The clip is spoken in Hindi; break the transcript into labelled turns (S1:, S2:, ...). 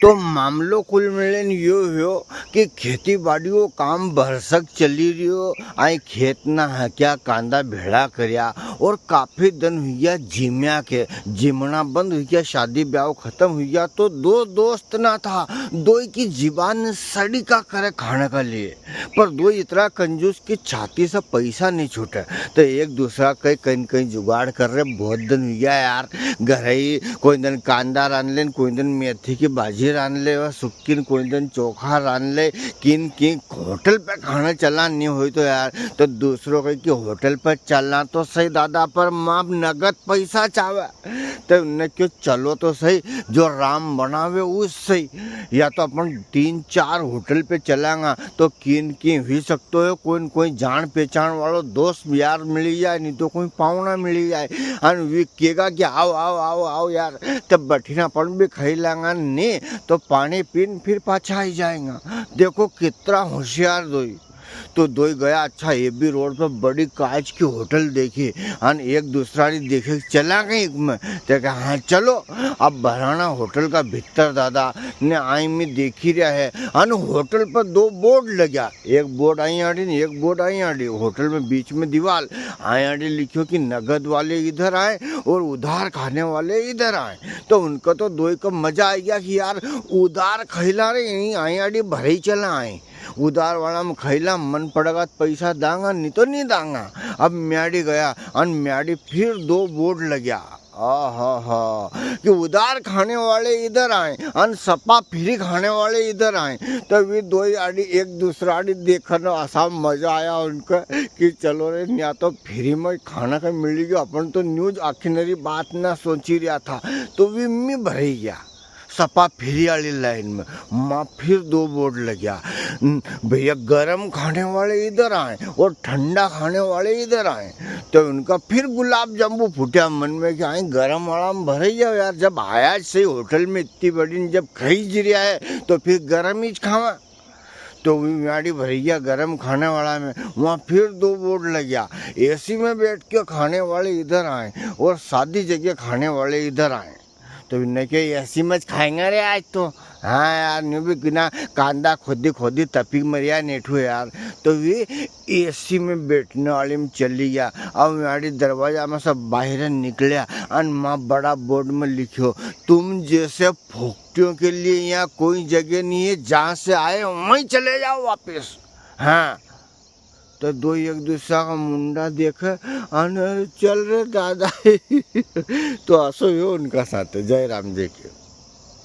S1: तो मामलो कुल मिलन यो हो कि खेती बाड़ी को काम भरसक चली रही आई खेत ना हक्या कांदा भेड़ा करया और काफी दिन हुआ जिम्या के जिमना बंद हुआ शादी ब्याह खत्म हुआ तो दो दोस्त ना था दो की जीवान सड़ी का करे खाने का लिए पर दो इतना कंजूस की छाती से पैसा नहीं छूटे तो एक दूसरा कहीं कहीं कहीं जुगाड़ कर रहे बहुत दिन हुआ यार घर ही कोई दिन कांदा रान ले कोई दिन मेथी की भाजी रान ले और सुक्किन कोई दिन चोखा रान ले किन किन होटल पे खाना चला नहीं हुई तो यार तो दूसरों के कि होटल पे चलना तो सही दादा पर माप नगद पैसा चावे तो उन्हें क्यों चलो तो सही जो राम बनावे उस सही या तो अपन 3-4 होटल पे चलांगा तो किन किन हुई सकते हो कोई कोई जान पहचान वालों दोस्त यार मिली जाए नहीं तो कोई पावना मिली जाए और वे कहेगा कि आओ आओ आओ आओ यार तब बैठना पण भी खाई लांगा नहीं तो पानी पीन फिर पाछा ही जाएगा। देखो कितना होशियार दोई तो दो गया अच्छा ये भी रोड पर बड़ी कांच की होटल देखी और एक दूसरा ने देखे चला गई में तो कहा हाँ चलो अब बहराना होटल का भीतर दादा ने आई में देखी रहा है और होटल पर 2 बोर्ड लगा एक बोर्ड आई आड़ी एक बोर्ड आई आड़ी होटल में बीच में दीवार आई आड़ी लिखो कि नगद वाले इधर आए और उधार खाने वाले इधर आए तो उनका तो दो का मजा आ गया कि यार उधार खिला रहे यहीं आई आड़ी भरे चला आए उधार वाला में खैला मन पड़ेगा पैसा दांगा नहीं तो नहीं दांगा। अब म्याड़ी गया और म्याड़ी फिर 2 बोर्ड लगा हा कि उधार खाने वाले इधर आए और सपा फ्री खाने वाले इधर आए तो वे दो आड़ी एक दूसरा आड़ी देखने आसा मजा आया उनका कि चलो रे या तो फ्री में खाना का मिल गया अपन तो न्यूज आखिरी बात ना सोची रहा था तो वे में भर गया सपा फ्री वाली लाइन में माँ फिर 2 बोर्ड लगा भैया गरम खाने वाले इधर आए और ठंडा खाने वाले इधर आए तो उनका फिर गुलाब जामुन फूटा मन में कि आए गरम वाला में भरे जाओ यार जब आया सही होटल में इतनी बड़ी जब खरीद रहा है तो फिर गरम ही खावा तो गाड़ी भरैया गरम खाने वाला में वहाँ फिर 2 बोर्ड लगा एसी में बैठ के खाने वाले इधर आए और शादी जगह खाने वाले इधर आए तो इन्हें के ऐसी मच खाएंगे रे आज तो हाँ यार न्यू भी बिना कांदा खोदी तपी मरिया नेठू यार तो वे एसी में बैठने वाले में चली गया अब हमारी दरवाजा में सब बाहर निकलिया और माँ बड़ा बोर्ड में लिखो तुम जैसे फोकटियों के लिए यहाँ कोई जगह नहीं है जहाँ से आए वहीं चले जाओ वापस। हाँ तो दो एक दूसरा का मुंडा देखे और चल रहे दादा तो असो हो उनका साथ जय राम जी के।